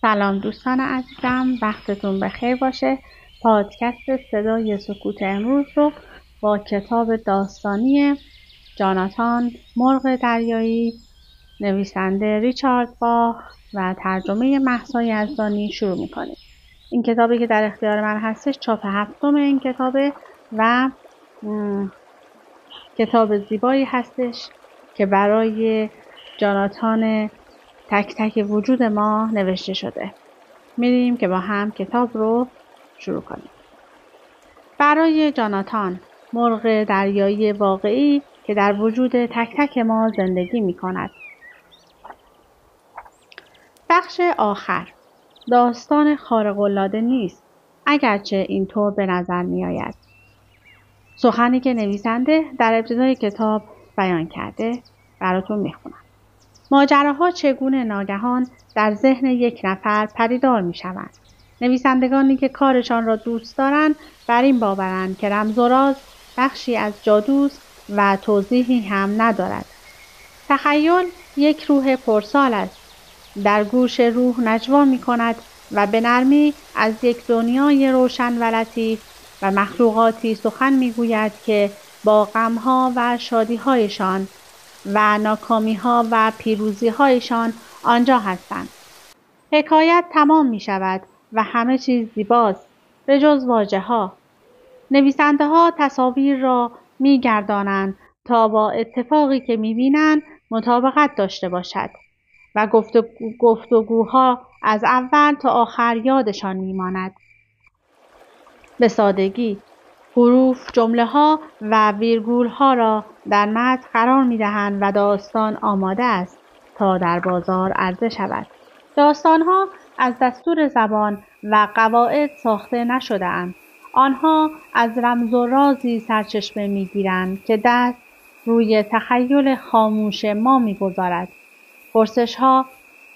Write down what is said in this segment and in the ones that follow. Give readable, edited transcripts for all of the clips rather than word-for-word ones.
سلام دوستان عزیزم، وقتتون بخیر باشه. پادکست صدای سکوت امروز رو با کتاب داستانی جاناتان مرغ دریایی نویسنده ریچارد باخ و ترجمه مهسا یزدانی شروع میکنیم. این کتابی که در اختیار من هستش چاپ هفتم این کتابه و کتاب زیبایی هستش که برای جاناتان تک تک وجود ما نوشته شده. میریم که با هم کتاب رو شروع کنیم. برای جاناتان، مرغ دریایی واقعی که در وجود تک تک ما زندگی می کند. بخش آخر. داستان خارق‌العاده نیست، اگرچه اینطور به نظر می آید. سخنی که نویسنده در ابتدای کتاب بیان کرده براتون می خونم. ماجراها چگونه ناگهان در ذهن یک نفر پدیدار می شوند. نویسندگانی که کارشان را دوست دارند بر این باورند که رمز و راز بخشی از جادوست و توضیحی هم ندارد. تخیل یک روح پرسال است. در گوش روح نجوا می کند و به نرمی از یک دنیای روشن و لطیف و مخلوقاتی سخن می گوید که با غمها و شادیهایشان و ناکامی‌ها و پیروزی‌هایشان آنجا هستند. حکایت تمام می شود و همه چیز زیباست به جز واژه‌ها. نویسنده‌ها تصاویر را می‌گردانند تا با اتفاقی که می‌بینند مطابقت داشته باشد و گفتگوها از اول تا آخر یادشان می‌ماند. به سادگی حروف، جمله‌ها و ویرگول‌ها را در متن قرار می‌دهند و داستان آماده است تا در بازار عرضه شود. داستان‌ها از دستور زبان و قواعد ساخته نشده‌اند. آنها از رمز و رازی سرچشمه می‌گیرند که دست روی تخیل خاموش ما می‌گذارد. پرسش‌ها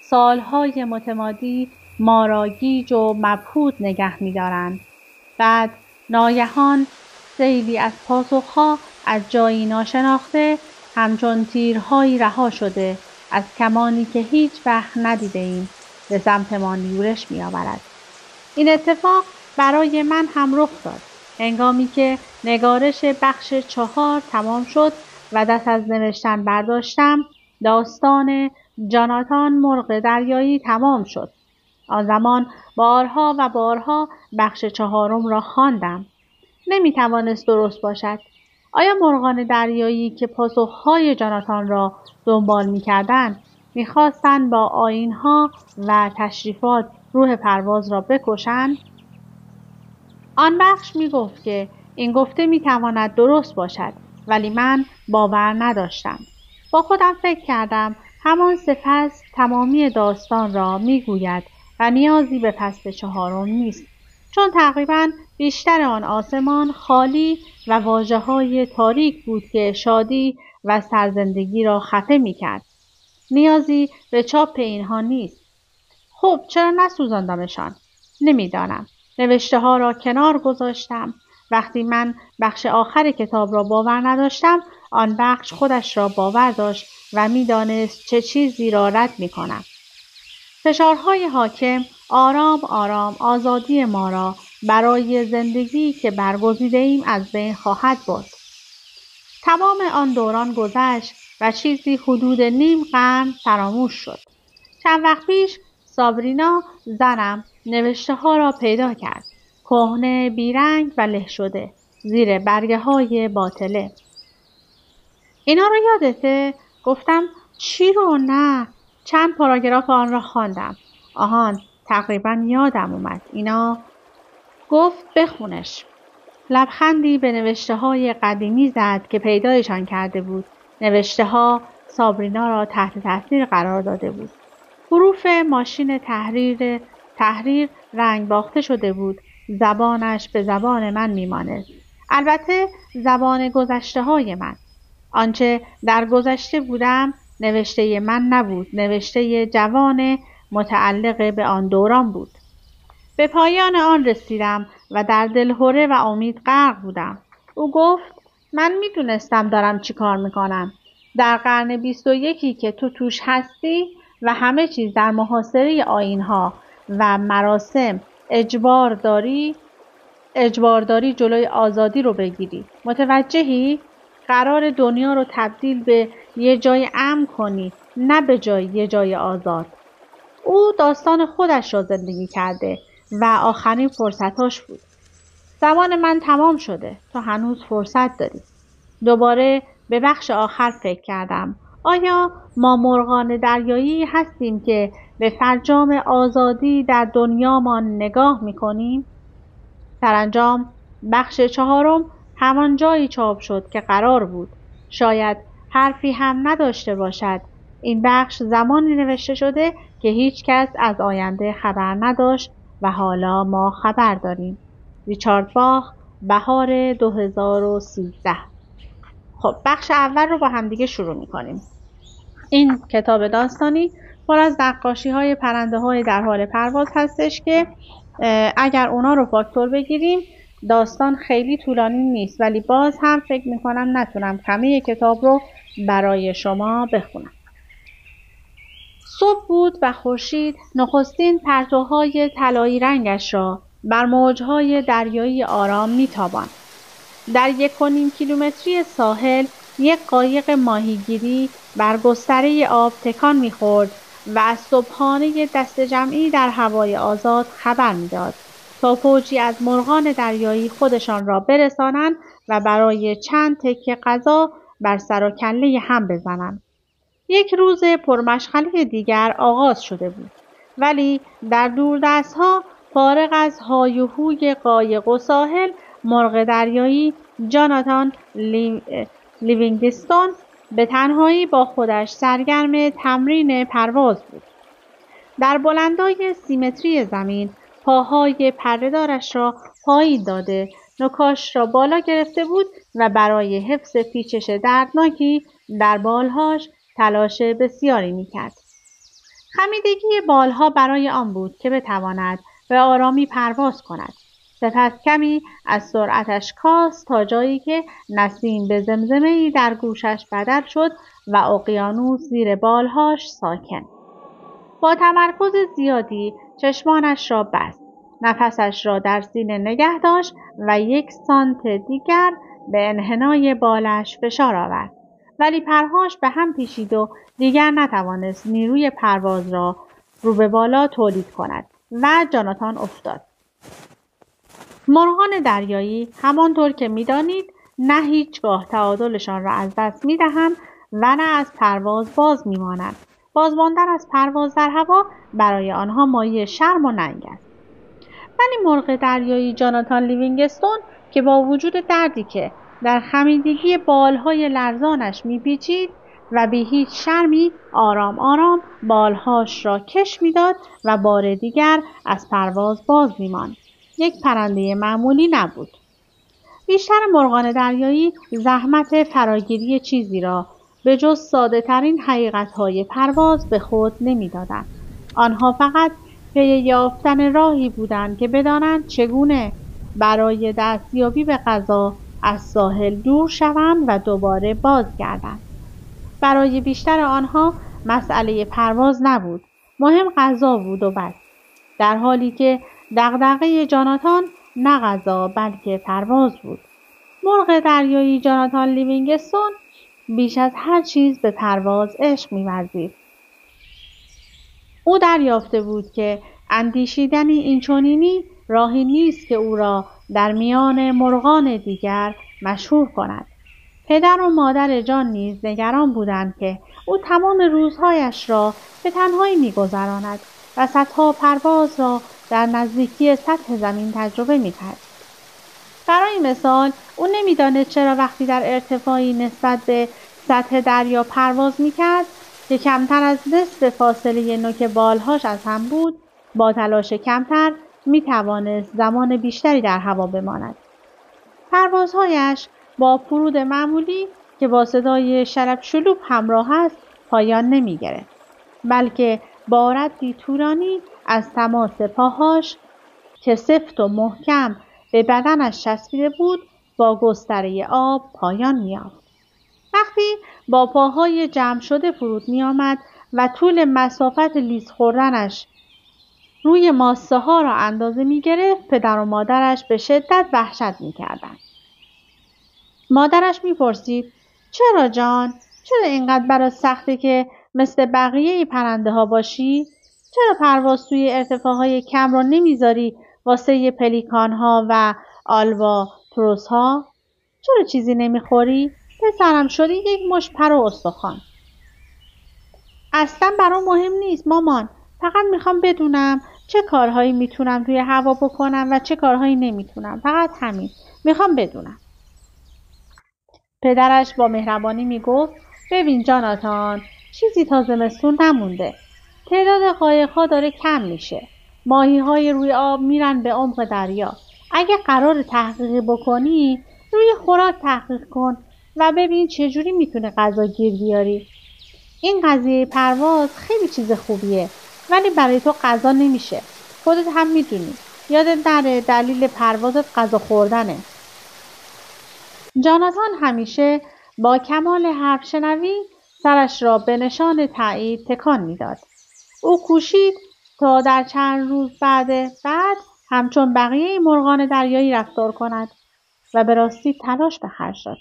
سال‌های متمادی ما را گیج و مبهوت نگه می‌دارند. بعد ناگهان سیلی از پاسخ‌ها از جایی ناشناخته همچون تیرهایی رها شده از کمانی که هیچ وقت ندیده‌ایم به سمت ما یورش می‌آورد. این اتفاق برای من هم رخ داد. هنگامی که نگارش بخش 4 تمام شد و دست از نوشتن برداشتم، داستان جاناتان مرغ دریایی تمام شد. آن زمان بارها و بارها بخش 4 را خواندم. نمی‌توانست درست باشد. آیا مرغان دریایی که پاسخهای جاناتان را دنبال می‌کردند می‌خواستند با آیین‌ها و تشریفات روح پرواز را بکشند؟ آن بخش می‌گفت که این گفته می‌تواند درست باشد، ولی من باور نداشتم. با خودم فکر کردم همان سپس تمامی داستان را می‌گوید و نیازی به فصل 4 نیست، چون تقریباً بیشتر آن آسمان خالی و واژه‌های تاریک بود که شادی و سرزندگی را خفه می‌کرد. نیازی به چاپ اینها نیست. خب چرا نسوزاندمشان؟ نمی‌دانم. نوشته‌ها را کنار گذاشتم. وقتی من بخش آخر کتاب را باور نداشتم، آن بخش خودش را باور داشت و می‌دانست چه چیزی را رد می‌کنم. فشارهای حاکم آرام آرام آزادی ما را برای زندگی که برگزیده‌ایم از بین خواهد برد. تمام آن دوران گذشت و چیزی حدود نیم قرن فراموش شد. چند وقت پیش سابرینا زنم نوشته‌ها را پیدا کرد. کهنه، بیرنگ و له شده زیر برگه‌های باطله. اینا رو یادته؟ گفتم چی رو؟ نه. چند پاراگراف آن را خواندم. آهان، تقریبا یادم اومد. اینا. گفت بخونش. لبخندی به نوشته‌های قدیمی زد که پیدایشان کرده بود. نوشته‌ها سابرینا را تحت تاثیر قرار داده بود. حروف ماشین تحریر رنگ باخته شده بود. زبانش به زبان من میماند. البته زبان گذشته‌های من. آنچه در گذشته بودم نوشته من نبود. نوشته جوان متعلق به آن دوران بود. به پایان آن رسیدم و در دلهره و امید غرق بودم. او گفت من میدونستم دارم چی کار میکنم. در قرن 21 که تو توش هستی و همه چیز در محاصره آیین‌ها و مراسم اجبارداری جلوی آزادی رو بگیری. متوجهی؟ قرار دنیا رو تبدیل به یه جای امن کنی، نه به یه جای آزاد. او داستان خودش را زندگی کرده و آخرین فرصتاش بود. زمان من تمام شده. تو هنوز فرصت داری. دوباره به بخش آخر فکر کردم. آیا ما مرغان دریایی هستیم که به فرجام آزادی در دنیامان نگاه می‌کنیم؟ سرانجام بخش چهارم همان جایی چاپ شد که قرار بود. شاید حرفی هم نداشته باشد. این بخش زمانی نوشته شده که هیچ کس از آینده خبر نداشت و حالا ما خبر داریم. ریچارد باخ، بهار 2013. خب بخش اول رو با همدیگه شروع می‌کنیم. این کتاب داستانی پر از نقاشی‌های پرنده‌های در حال پرواز هستش که اگر اونا رو فاکتور بگیریم داستان خیلی طولانی نیست، ولی باز هم فکر می‌کنم نتونم همه کتاب رو برای شما بخونم. صبح بود و خورشید نخستین پرتوهای طلایی رنگش را بر موج‌های دریایی آرام می‌تاباند. در 1.5 کیلومتری ساحل یک قایق ماهیگیری بر گستره آب تکان می‌خورد و از صبحانه دست جمعی در هوای آزاد خبر می‌داد تا فوجی از مرغان دریایی خودشان را برسانند و برای چند تکه غذا بر سر و کله هم بزنند. یک روز پرمشغله دیگر آغاز شده بود، ولی در دوردست‌ها فارغ از های و هوی قایق و ساحل، مرغ دریایی جاناتان لیوینگستون به تنهایی با خودش سرگرم تمرین پرواز بود. در بلندای 30 متری زمین پاهای پره‌دارش را پایین داده، نوکاش را بالا گرفته بود و برای حفظ پیچش دردناکی در بالهاش تلاش بسیاری می‌کرد. خمیدگی بالها برای آن بود که بتواند به آرامی پرواز کند. سپس کمی از سرعتش کاست تا جایی که نسیم به زمزمه‌ای در گوشش بدل شد و اقیانوس زیر بالهاش ساکن. با تمرکز زیادی چشمانش را بست. نفسش را در سینه نگه داشت و 1 سانت دیگر به انحنای بالش فشار آورد. ولی پرهاش به هم پیچید و دیگر نتوانست نیروی پرواز را رو به بالا تولید کند و جاناتان افتاد. مرغان دریایی همانطور که می‌دانید نه هیچگاه تعادلشان را از دست می‌دهند و نه از پرواز باز می‌مانند. بازماندن از پرواز در هوا برای آنها مایه شرم و ننگ است. ولی مرغ دریایی جاناتان لیوینگستون که با وجود دردی که در خمیدگی بالهای لرزانش میپیچید و بی هیچ شرمی آرام آرام بالهاش را کش میداد و بار دیگر از پرواز باز میماند. یک پرنده معمولی نبود. بیشتر مرغان دریایی زحمت فراگیری چیزی را به جز ساده ترین حقیقت‌های پرواز به خود نمی‌دادند. آنها فقط پی یافتن راهی بودند که بدانند چگونه برای دستیابی به غذا از ساحل دور شوند و دوباره بازگردند. برای بیشتر آنها مسئله پرواز نبود، مهم غذا بود و بس. در حالی که دغدغه جاناتان نه غذا بلکه پرواز بود. مرغ دریایی جاناتان لیوینگستون بیش از هر چیز به پرواز عشق می‌ورزید. او دریافته بود که اندیشیدن اینچنینی راهی نیست که او را در میان مرغان دیگر مشهور کند. پدر و مادر جان نیز نگران بودند که او تمام روزهایش را به تنهایی می‌گذراند و صدها پرواز را در نزدیکی سطح زمین تجربه می‌کرد. برای مثال او نمی‌دانست چرا وقتی در ارتفاعی نسبت به سطح دریا پرواز می‌کرد که کمتر از نصف فاصله نوک بالهاش از هم بود، با تلاش کمتر می‌توانست زمان بیشتری در هوا بماند. پروازهایش با فرود معمولی که با صدای شلپ شلوپ همراه است پایان نمی‌گرفت، بلکه با ردی طولانی از تماس پاهاش که سفت و محکم به بدنش چسبیده بود با گستره آب پایان می‌یافت. وقتی با پاهای جمع شده فرود می‌آمد و طول مسافت لیز خوردنش روی ماسه ها را اندازه می گرفت، پدر و مادرش به شدت وحشت می کردند. مادرش می پرسید چرا جان؟ چرا اینقدر برات سخته که مثل بقیه پرنده ها باشی؟ چرا پرواز توی ارتفاعهای کم رو نمیذاری واسه پلیکان ها و آلباتروس ها؟ چرا چیزی نمیخوری؟ پسرم شدی یک مشت پر و استخوان. اصلا برام مهم نیست مامان. فقط میخوام بدونم چه کارهایی میتونم توی هوا بکنم و چه کارهایی نمیتونم. فقط همین. میخوام بدونم. پدرش با مهربانی میگفت ببین جاناتان، چیزی تا زمستون نمونده. تعداد قایق‌ها داره کم میشه. ماهی‌های روی آب میرن به عمق دریا. اگه قرار تحقیق بکنی، روی خوراک تحقیق کن و ببین چجوری میتونه غذا گیر بیاری. این قضیه پرواز خیلی چیز خوبیه، ولی برای تو غذا نمیشه. خودت هم میدونی. یادت نره دلیل پروازت غذا خوردنه. جاناتان همیشه با کمال حرف شنوی سرش را به نشان تایید تکان میداد. او کوشید تا در چند روز بعد همچون بقیه مرغان دریایی رفتار کند و به راستی تلاش به خرج داد.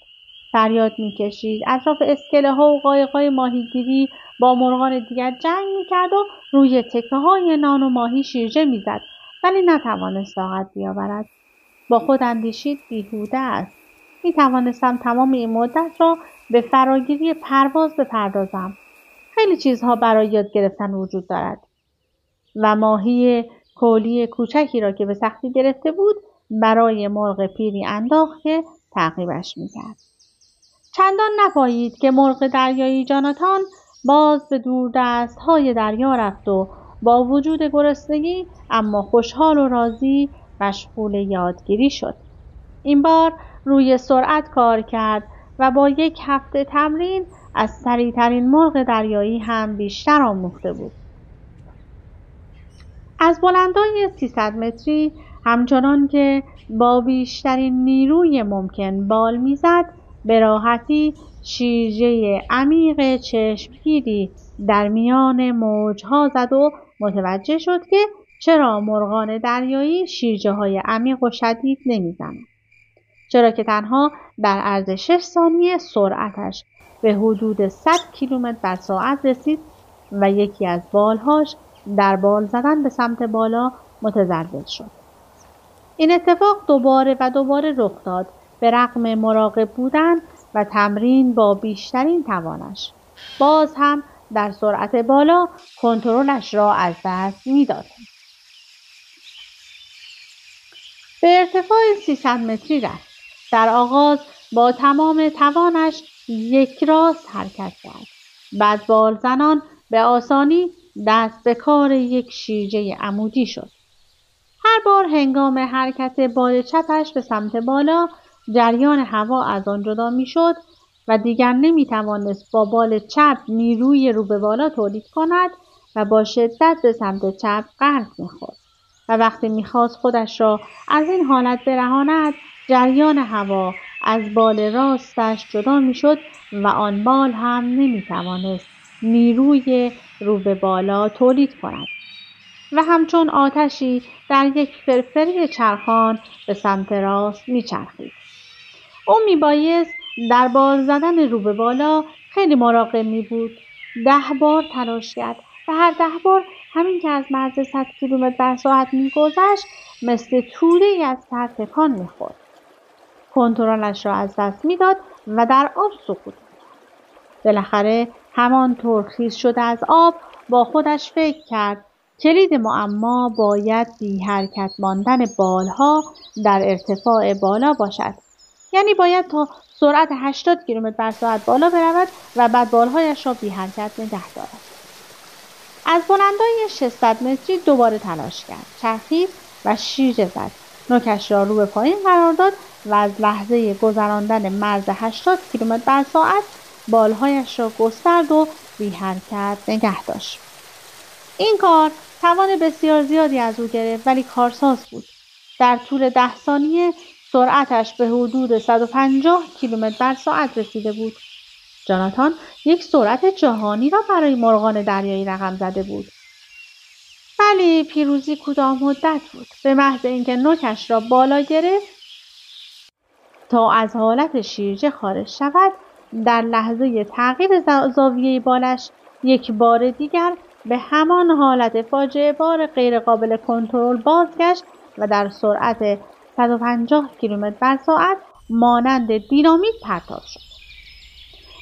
فریاد میکشید، اطراف اسکله ها و قایق‌های ماهیگیری با مرغان دیگر جنگ میکرد و روی تکه های نان و ماهی شیرجه میزد، ولی نتوانست طاقت بیاورد. با خود اندیشید بیهوده است. می توانستم تمام این مدت را به فراگیری پرواز بپردازم. خیلی چیزها برای یاد گرفتن وجود دارد. و ماهی کولی کوچکی را که به سختی گرفته بود برای مرغ پیری انداخت که تعقیبش میکرد. چندان نپایید که مرغ دریایی جاناتان باز به دوردست‌های دریا رفت و با وجود گرسنگی اما خوشحال و راضی مشغول یادگیری شد. این بار روی سرعت کار کرد و با 1 هفته تمرین از سریع‌ترین مرغ دریایی هم بیشتر آموخته بود. از بلندای 300 متری همچنان که با بیشترین نیروی ممکن بال میزد، به راحتی شیرجه عمیق چشمگیری در میان موجها زد و متوجه شد که چرا مرغان دریایی شیرجه های عمیق و شدید نمیزنند. چرا که تنها در عرض 6 ثانیه سرعتش به حدود 100 کیلومتر بر ساعت رسید و یکی از بالهاش در بال زدن به سمت بالا متزلزل شد. این اتفاق دوباره و دوباره رخ داد به رغم مراقب بودن و تمرین با بیشترین توانش. باز هم در سرعت بالا کنترلش را از دست می‌داد. به ارتفاع 300 متری رفت. در آغاز با تمام توانش یک راست حرکت کرد. بعد بال زنان به آسانی دست به کار یک شیرجه عمودی شد. هر بار هنگام حرکت بال چپش به سمت بالا، جریان هوا از آن جدا می شد و دیگر نمی توانست با بال چپ نیروی رو به بالا تولید کند و با شدت به سمت چپ غلط می خورد. و وقتی می خواست خودش را از این حالت برهاند، جریان هوا از بال راستش جدا می شد و آن بال هم نمی توانست نیروی رو به بالا تولید کند و همچون آتشی در یک فرفره چرخان به سمت راست می چرخید. او می بایست در بال زدن رو به بالا خیلی مراقب می بود. 10 بار تلاش کرد و هر 10 بار همین که از مرز 100 کیلومتر بر ساعت می گذشت مثل توده‌ای از سر تکان می خورد. کنترلش را از دست می داد و در آب سقوط می کرد. بالاخره همانطور خیس شده از آب با خودش فکر کرد کلید معما باید بی حرکت ماندن بالها در ارتفاع بالا باشد. یعنی باید تا سرعت 80 کیلومتر بر ساعت بالا برود و بعد بالهایش را بی حرکت نگه دارد. از بلندای 600 متری دوباره تلاش کرد. چرخید و شیرجه زد. نوکش را رو به پایین قرار داد و از لحظه گذراندن مرز 80 کیلومتر بر ساعت بالهایش را گسترد و بی حرکت نگه داشت. این کار توان بسیار زیادی از او گرفت ولی کارساز بود. در طول 10 ثانیه سرعتش به حدود 150 کیلومتر بر ساعت رسیده بود. جاناتان یک سرعت جهانی را برای مرغان دریایی رقم زده بود. ولی پیروزی کوتاه مدت بود. به محض اینکه نوکش را بالا گرفت تا از حالت شیرجه خارج شود، در لحظه تغییر زاویه بالش یک بار دیگر به همان حالت فاجعه بار غیرقابل کنترل بازگشت و در سرعت 150 کیلومتر بر ساعت مانند دینامیت پرتاب شد.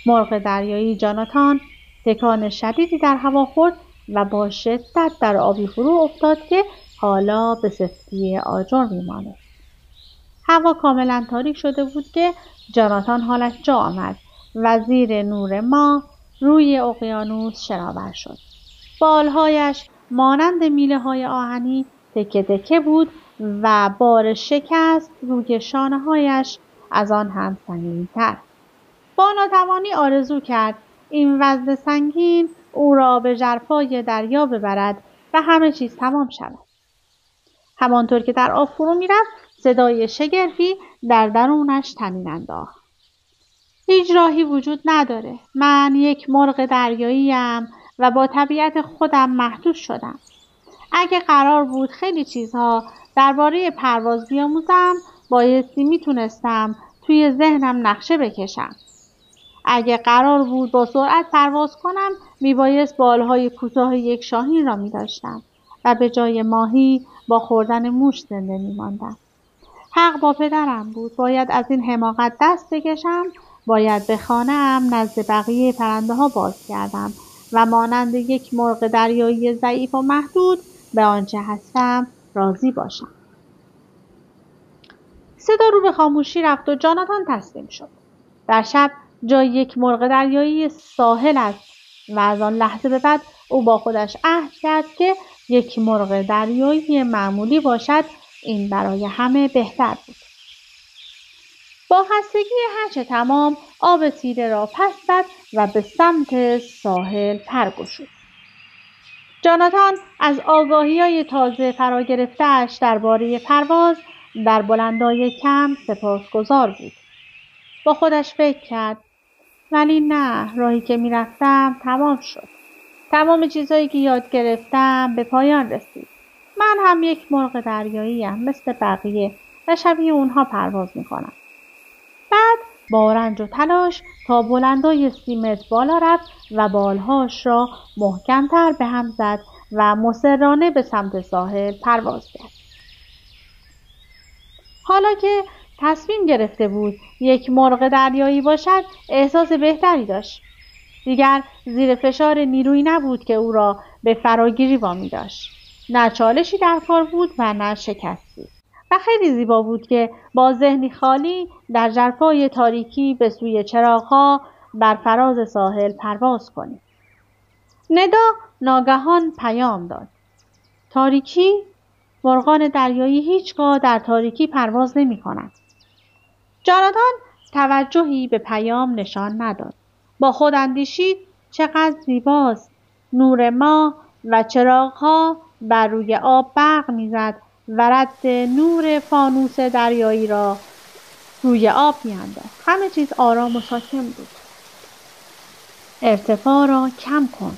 مرغ دریایی جاناتان تکان شدیدی در هوا خورد و با شدت در آبی فرو افتاد که حالا به سفتی آجر می‌ماند. هوا کاملا تاریک شده بود که جاناتان حالش جا آمد و زیر نور ماه روی اقیانوس شناور شد. بالهایش مانند میله‌های آهنی تکه تکه بود و بار شکست روی شانه‌هایش از آن هم سنگین‌تر. با ناتوانی آرزو کرد این وزن سنگین او را به ژرفای دریا ببرد و همه چیز تمام شود. همانطور که در آب فرو می‌رفت، صدای شگرفی در درونش طنین انداخت. هیچ راهی وجود نداره. من یک مرغ دریاییم و با طبیعت خودم محدود شدم. اگه قرار بود خیلی چیزها درباره پرواز بیاموزم، بایستی میتونستم توی ذهنم نقشه بکشم. اگه قرار بود با سرعت پرواز کنم، میبایست بالهای کوتاه یک شاهین را میداشتم و به جای ماهی با خوردن موش زنده میماندم. حق با پدرم بود. باید از این حماقت دست بکشم. باید به خانه‌ام نزد بقیه پرنده ها بازگردم و مانند یک مرغ دریایی ضعیف و محدود به آنچه هستم راضی باشم. صدا رو به خاموشی رفت و جاناتان تسلیم شد. در شب جای یک مرغ دریایی ساحل است و از آن لحظه به بعد او با خودش عهد کرد که یک مرغ دریایی معمولی باشد. این برای همه بهتر بود. با خستگی هرچه تمام آب تیره را پس زد و به سمت ساحل پر گشود. جاناتان از آگاهی‌های تازه فرا گرفته‌اش درباره پرواز در بلندای کم سپاسگزار بود. با خودش فکر کرد ولی نه، راهی که می‌رفتم تمام شد. تمام چیزهایی که یاد گرفتم به پایان رسید. من هم یک مرغ دریاییم مثل بقیه و شبیه اونها پرواز می‌کنم. بعد با رنج و تلاش تا بلندای 30 متر بالا رفت و بالهاش را محکم‌تر به هم زد و مصرانه به سمت ساحل پرواز کرد. حالا که تصمیم گرفته بود یک مرغ دریایی باشد، احساس بهتری داشت. دیگر زیر فشار نیرویی نبود که او را به فراگیری وامی داشت. نه چالشی در کار بود و نه شکستی. و خیلی زیبا بود که با ذهنی خالی در ژرفای تاریکی به سوی چراغ‌ها بر فراز ساحل پرواز کنی. ندا ناگهان پیام داد. تاریکی؟ مرغان دریایی هیچگاه در تاریکی پرواز نمی‌کنند. جاناتان توجهی به پیام نشان نداد. با خود اندیشید چقدر زیباست. نور ماه و چراغ‌ها بر روی آب برق می‌زد و رد نور فانوس دریایی را روی آب می‌انداخت. همه چیز آرام و ساکن بود. ارتفاع را کم کن.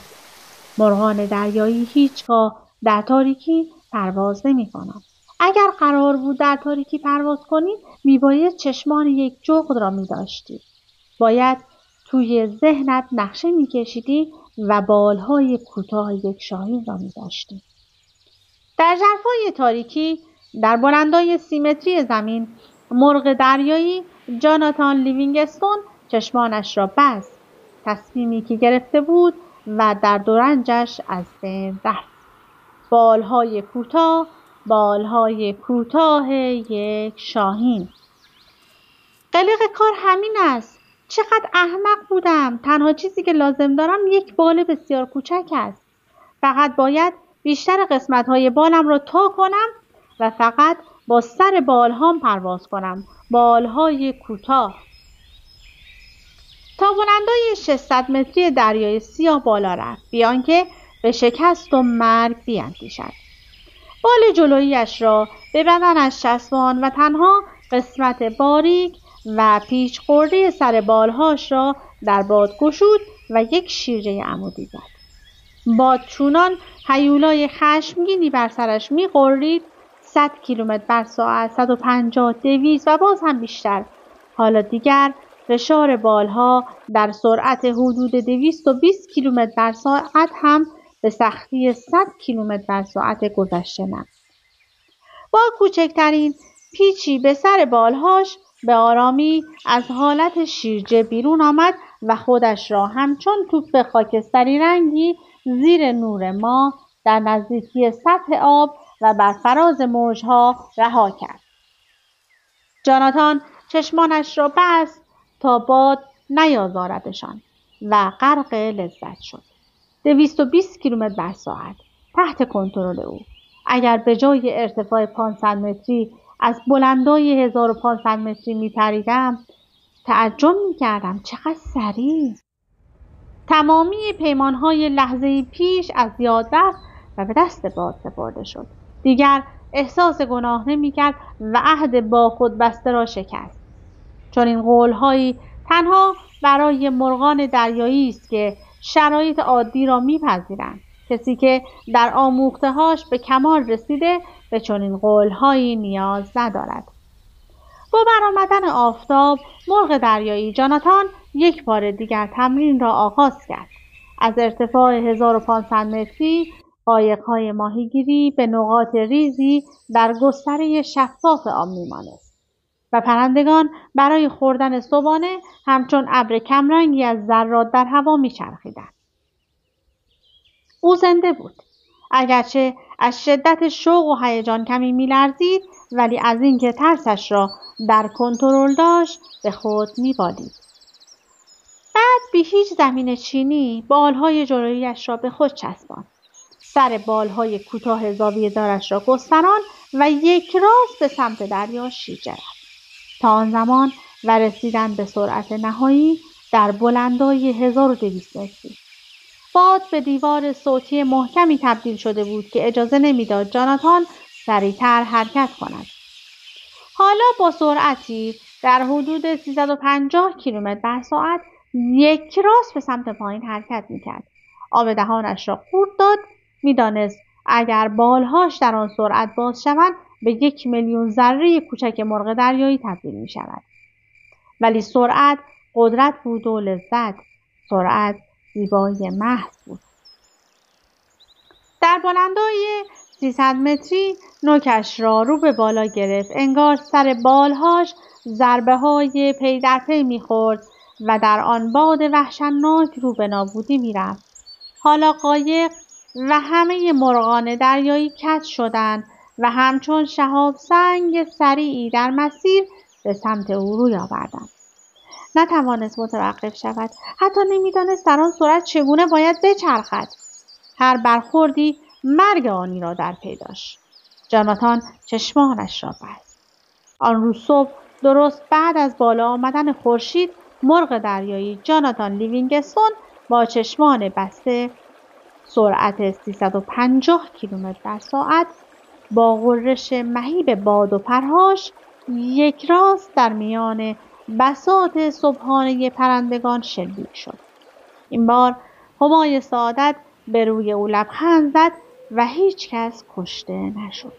مرغان دریایی هیچگاه در تاریکی پرواز نمی‌کنند. اگر قرار بود در تاریکی پرواز کنی، میباید چشمان یک جغد را می‌داشتی. باید توی ذهنت نقشه می‌کشیدی و بالهای کوتاه یک شاهین را می‌داشتی. در ژرفای تاریکی در بلندای 30 متری زمین، مرغ دریایی جاناتان لیوینگستون چشمانش را بست. تصمیمی که گرفته بود و در دورنجش از بین رفت. بالهای کوتاه یک شاهین. قلق کار همین است. چقدر احمق بودم. تنها چیزی که لازم دارم یک بال بسیار کوچک است. فقط باید بیشتر قسمت‌های بالم را تا کنم و فقط با سر بالهام پرواز کنم. بالهای کوتاه. تا بلندای 600 متری دریای سیاه بالا رفت، بیان که به شکست و مرگ بیاندیشد. بال جلویش را به بدنش چسباند و تنها قسمت باریک و پیچ خورده سر بالهاش را در باد گشود و یک شیرجه عمودی زد. باد چونان هیولای خشمگینی بر سرش می‌غرید. 100 کیلومتر بر ساعت، 150، 200 و باز هم بیشتر. حالا دیگر فشار بالها در سرعت حدود 220 کیلومتر بر ساعت هم به سختی 100 کیلومتر بر ساعت گذشته نبود. با کوچکترین پیچی به سر بالهاش به آرامی از حالت شیرجه بیرون آمد و خودش را همچون توپ خاکستری رنگی زیر نور ماه در نزدیکی سطح آب و بر فراز موجها رها کرد. جاناتان چشمانش را بست تا باد نیازاردشان و غرق لذت شد. 220 کیلومتر بر ساعت تحت کنترل او. اگر به جای ارتفاع 500 متری از بلندای 1500 متری میپریدم، تعجب میکردم چقدر سریع. تمامی پیمانهای لحظه‌ای پیش از یاد رفت و به دست باد سپرده شد. دیگر احساس گناه نمی‌کرد و عهد با خود بسته را شکست. چون این قول‌هایی تنها برای مرغان دریایی است که شرایط عادی را می‌پذیرند. کسی که در آموخته‌هاش به کمال رسیده به چنین قول‌هایی نیاز ندارد. با برآمدن آفتاب، مرغ دریایی جاناتان یک بار دیگر تمرین را آغاز کرد. از ارتفاع 1500 متری قایق‌های ماهیگیری به نقاط ریزی در گستره شفاف آب می‌مانست و پرندگان برای خوردن صبحانه همچون ابر کمرنگی از ذرات در هوا می‌چرخیدند. او زنده بود. اگرچه از شدت شوق و هیجان کمی می‌لرزید، ولی از اینکه ترسش را در کنترل داشت به خود می‌بالید. بعد بی هیچ زمین چینی بالهای جلویش را به خود چسباند. سر بالهای کوتاه زاویه دارش را گستران و یک راست به سمت دریا شیرجه رفت تا آن زمان و رسیدن به سرعت نهایی در بلندای 1200 متری. باد به دیوار صوتی محکمی تبدیل شده بود که اجازه نمیداد جاناتان سریعتر حرکت کند. حالا با سرعتی در حدود 350 کیلومتر بر ساعت یک راست به سمت پایین حرکت میکرد. آب دهانش را خورد داد. میدانست اگر بالهاش در آن سرعت باز شوند به 1,000,000 ذره کوچک مرغ دریایی تبدیل می شود. ولی سرعت قدرت بود و لذت. سرعت زیبایی محض بود. در بلندای 300 متری نوکش را رو به بالا گرفت. انگار سر بالهاش ضربه های پی در پی می‌خورد و در آن باد وحشتناک رو به نابودی می‌رفت. حالا قایق و همه مرغان دریایی کج شدند و همچون شهاب سنگ سریعی در مسیر به سمت او روی آوردند. نتوانست متوقف شود. حتی نمی‌دانست در آن سرعت چگونه باید بچرخد. هر برخوردی مرگ آنی را در پی داشت. جاناتان چشمانش را بست. آن روز صبح درست بعد از بالا آمدن خورشید، مرغ دریایی جاناتان لیوینگستون با چشمان بسته سرعت 350 کیلومتر در ساعت با غرش مهیب باد و پرهاش یک راست در میان بساط صبحانه پرندگان شلیک شد. این بار همای سعادت به روی او لبخند زد و هیچ کس کشته نشد.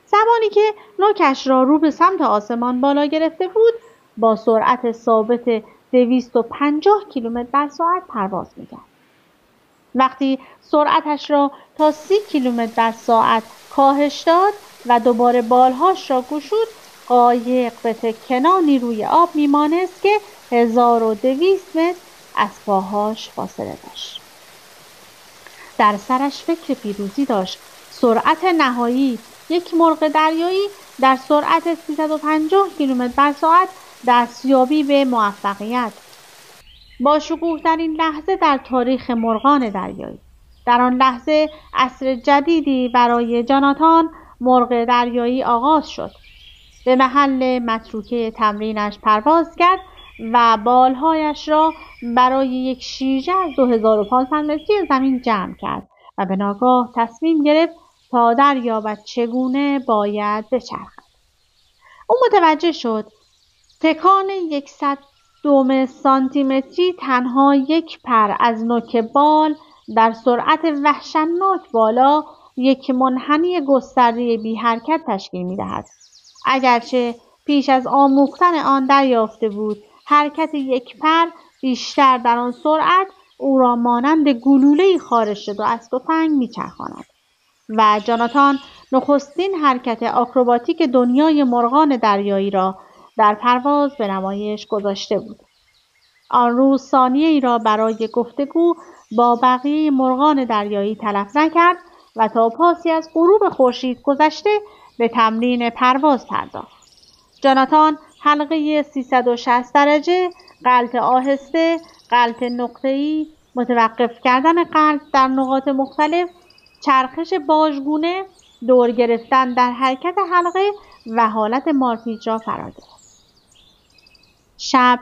زمانی که نوکش را رو به سمت آسمان بالا گرفته بود، با سرعت ثابت 250 کیلومتر در ساعت پرواز می‌کرد. وقتی سرعتش را تا 30 کیلومتر در ساعت کاهش داد و دوباره بالهاش را گشود، قایق به تکنانی روی آب میمانست که 1200 متر از پاهاش فاصله داشت. در سرش فکر پیروزی داشت. سرعت نهایی یک مرغ دریایی در سرعت 350 کیلومتر بر ساعت دستیابی به موفقیت. با شکوه‌ترین لحظه در تاریخ مرغان دریایی. در آن لحظه عصر جدیدی برای جاناتان مرغ دریایی آغاز شد. به محل متروکه تمرینش پرواز کرد و بالهایش را برای یک شیرجه از 2500 متری زمین جمع کرد و به ناگاه تصمیم گرفت تا دریابد چگونه باید بچرخد. او متوجه شد تکان 100 سانتی متری تنها یک پر از نوک بال در سرعت وحشتناک بالا یک منحنی گسترده بی حرکت تشکیل می‌دهد. اگرچه پیش از آموختن آن دریافته بود حرکت یک پر بیشتر در آن سرعت او را مانند گلوله‌ای خارج شد و از تفنگ می‌چرخاند. و جاناتان نخستین حرکت آکروباتیک دنیای مرغان دریایی را در پرواز به نمایش گذاشته بود. آن روز ثانیه‌ای را برای گفتگو با بقیه مرغان دریایی تلف نکرد و تا پاسی از غروب خورشید گذشته به تمرین پرواز پرداخت. جاناتان حلقه 360 درجه، غلط آهسته، غلط نقطه‌ای، متوقف کردن قلب در نقاط مختلف، چرخش باژگونه، دور گرفتن در حرکت حلقه و حالت مارپیچ را فرا گرفت. شب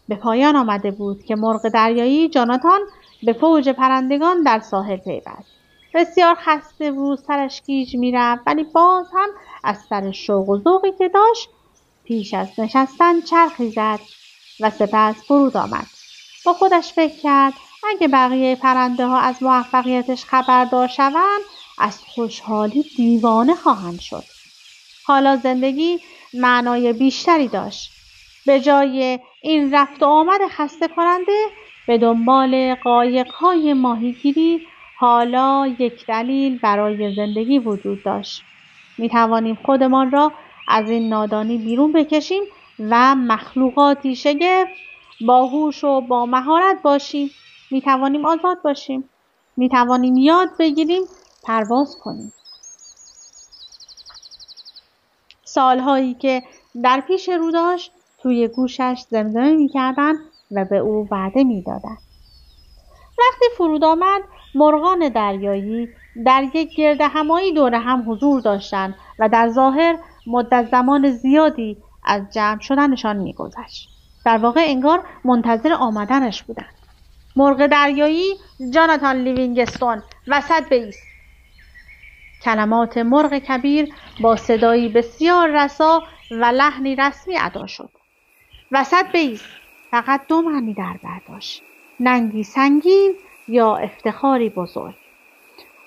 به پایان آمده بود که مرغ دریایی جاناتان به فوج پرندگان در ساحل پیوست. بسیار خسته بود، سرش گیج می‌رفت، ولی باز هم از سر شوق و ذوقی که داشت پیش از نشستن چرخی زد و سپس فرود آمد. با خودش فکر کرد اگه بقیه پرنده ها از موفقیتش خبردار شوند از خوشحالی دیوانه خواهند شد. حالا زندگی معنای بیشتری داشت. به جای این رفت و آمد خسته کننده به دنبال قایق‌های ماهیگیری حالا یک دلیل برای زندگی وجود داشت. می توانیم خودمان را از این نادانی بیرون بکشیم و مخلوقاتی شگفت باهوش و با مهارت باشیم. می توانیم آزاد باشیم. می توانیم یاد بگیریم پرواز کنیم. سالهایی که در پیش رو داشت توی گوشش زمزمه می‌کردند و به او وعده می‌دادند. وقتی فرود آمد مرغان دریایی در یک گردهمایی دور هم حضور داشتند و در ظاهر مدت زمان زیادی از جمع شدنشان می‌گذشت. در واقع انگار منتظر آمدنش بودند. مرغ دریایی جاناتان لیوینگستون وسط بایست. کلمات مرغ کبیر با صدایی بسیار رسا و لحنی رسمی ادا شد. وسط بایست. فقط دو معنی در بر داشت: ننگی سنگین یا افتخاری بزرگ.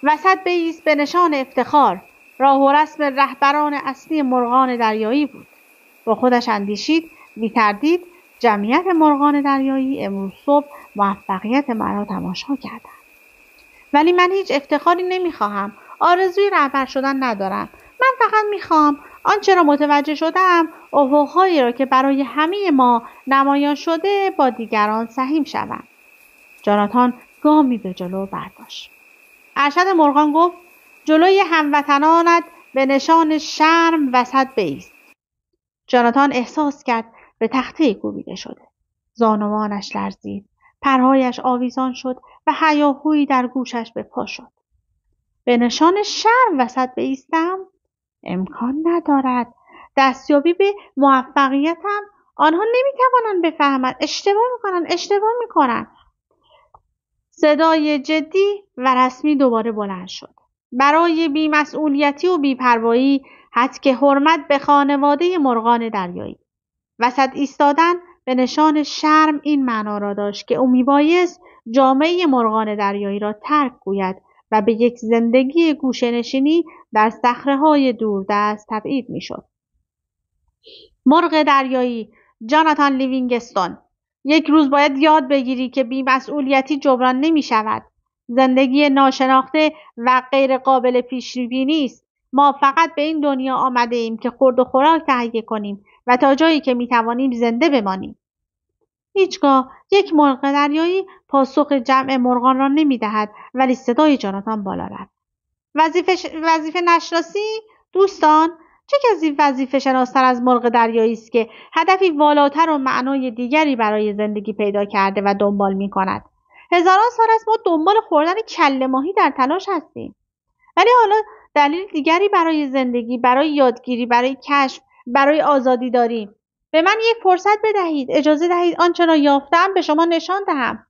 وسط بایست به نشان افتخار راه و رسم رهبران اصلی مرغان دریایی بود. با خودش اندیشید بی تردید جمعیت مرغان دریایی امروز صبح موفقیت مرا تماشا کردند. ولی من هیچ افتخاری نمیخواهم. آرزوی رهبر شدن ندارم. من فقط میخوام آنچه را متوجه شدم، افق‌هایی را که برای همه ما نمایان شده با دیگران سهیم شوم. جاناتان گامی به جلو برداشت. ارشد مرغان گفت: جلوی هموطنانت به نشان شرم وسط بایست. جاناتان احساس کرد به تخته کوبیده شده. زانوانش لرزید، پرهایش آویزان شد و هیاهویی در گوشش به پا شد. به نشان شرم وسط بایستم؟ امکان ندارد. دستیابی به موفقیتم آنها نمیتوانند بفهمند. اشتباه میکنند. صدای جدی و رسمی دوباره بلند شد. برای بی‌مسئولیتی و بی‌پروایی حتک حرمت به خانواده مرغان دریایی. وسط ایستادن به نشان شرم این معنا را داشت که او میبایست جامعه مرغان دریایی را ترک گوید و به یک زندگی گوشه‌نشینی در صخره‌های دوردست تبعید میشد. مرغ دریایی جاناتان لیوینگستون، یک روز باید یاد بگیری که بی‌مسئولیتی جبران نمی‌شود. زندگی ناشناخته و غیر قابل پیش‌بینی است. ما فقط به این دنیا آمده ایم که خورد و خوراک تهیه کنیم و تا جایی که می‌توانیم زنده بمانیم. هیچگاه یک مرغ دریایی پاسخ جمع مرغان را نمی‌دهد، ولی صدای جاناتان بالا رفت. وظیفه نشناسی؟ دوستان، چه کسی وظیفه شناستر از مرغ دریایی است که هدفی والاتر و معنای دیگری برای زندگی پیدا کرده و دنبال می‌کند. هزاران سال است ما دنبال خوردن کله ماهی در تلاش هستیم. ولی حالا دلیل دیگری برای زندگی، برای یادگیری، برای کشف، برای آزادی داریم. به من یک فرصت بدهید، اجازه دهید آنچه را یافتم به شما نشان دهم.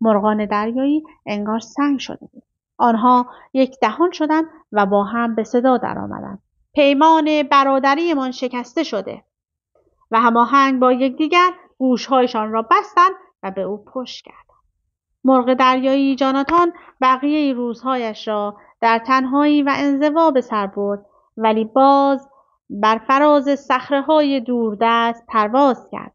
مرغان دریایی انگار سنگ شده بود. آنها یک دهان شدند و با هم به صدا درآمدند. پیمان برادریمان شکسته شده و هماهنگ با یکدیگر گوشهایشان را بستند و به او پشت کردند. مرغ دریایی جاناتان بقیه روزهایش را در تنهایی و انزوا به سر برد، ولی باز بر فراز صخره‌های دوردست پرواز کرد.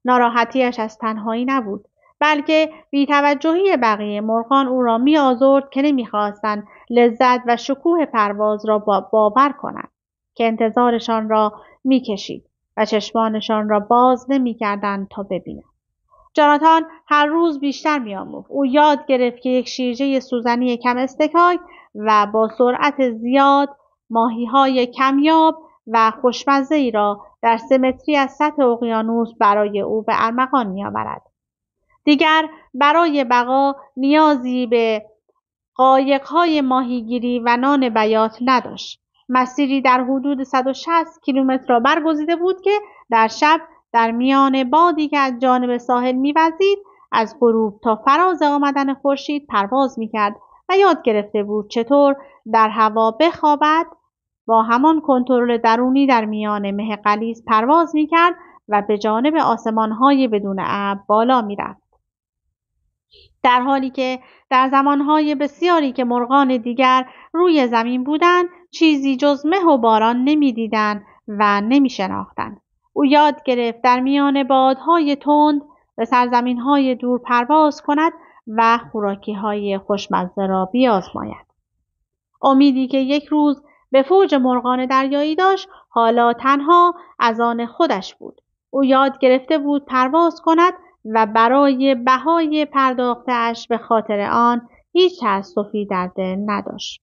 ناراحتیش از تنهایی نبود، بلکه بی‌توجهی بقیه مرغان او را می‌آزرد که نمی‌خواستند لذت و شکوه پرواز را باور کنند که انتظارشان را می‌کشید و چشمانشان را باز نمی‌کردند تا ببینند. جاناتان هر روز بیشتر می‌آموخت. او یاد گرفت که یک شیرجه سوزنی کم استکاک و با سرعت زیاد ماهی‌های کمیاب و خوشمزه‌ای را در 3 متری از سطح اقیانوس برای او به ارمغان می‌آورد. دیگر برای بقا نیازی به قایق‌های ماهیگیری و نان بیات نداشت. مسیری در حدود 160 کیلومتر را برگزیده بود که در شب در میان بادی که از جانب ساحل می‌وزید از غروب تا فراز آمدن خورشید پرواز می‌کرد و یاد گرفته بود چطور در هوا بخوابد. با همان کنترل درونی در میان مه غلیظ پرواز می‌کرد و به جانب آسمان‌های بدون ابر بالا می‌رفت. در حالی که در زمانهای بسیاری که مرغان دیگر روی زمین بودند چیزی جز مه و باران نمی‌دیدند و نمی‌شناختند. او یاد گرفت در میان بادهای تند به سرزمین‌های دور پرواز کند و خوراکی‌های خوشمزه را بیازماید. امیدی که یک روز به فوج مرغان دریایی داشت حالا تنها از آن خودش بود. او یاد گرفته بود پرواز کند و برای بهای پرداخته‌اش به خاطر آن هیچ تأسفی در دل نداشت.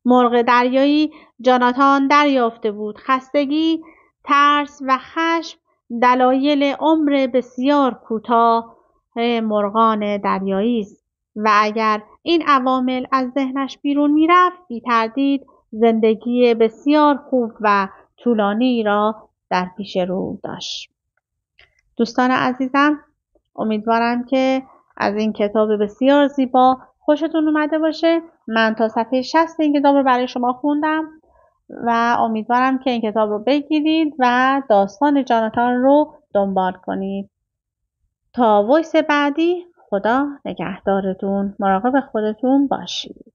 مرغ دریایی جاناتان دریافته بود خستگی، ترس و خشم دلایل عمر بسیار کوتاه مرغان دریایی است و اگر این عوامل از ذهنش بیرون می‌رفت بی‌تردید زندگی بسیار خوب و طولانی را در پیش رو داشت. دوستان عزیزم، امیدوارم که از این کتاب بسیار زیبا خوشتون اومده باشه. من تا صفحه 60 این کتاب رو برای شما خوندم و امیدوارم که این کتاب رو بگیرید و داستان جاناتان رو دنبال کنید. تا وایس بعدی، خدا نگهدارتون. مراقب خودتون باشید.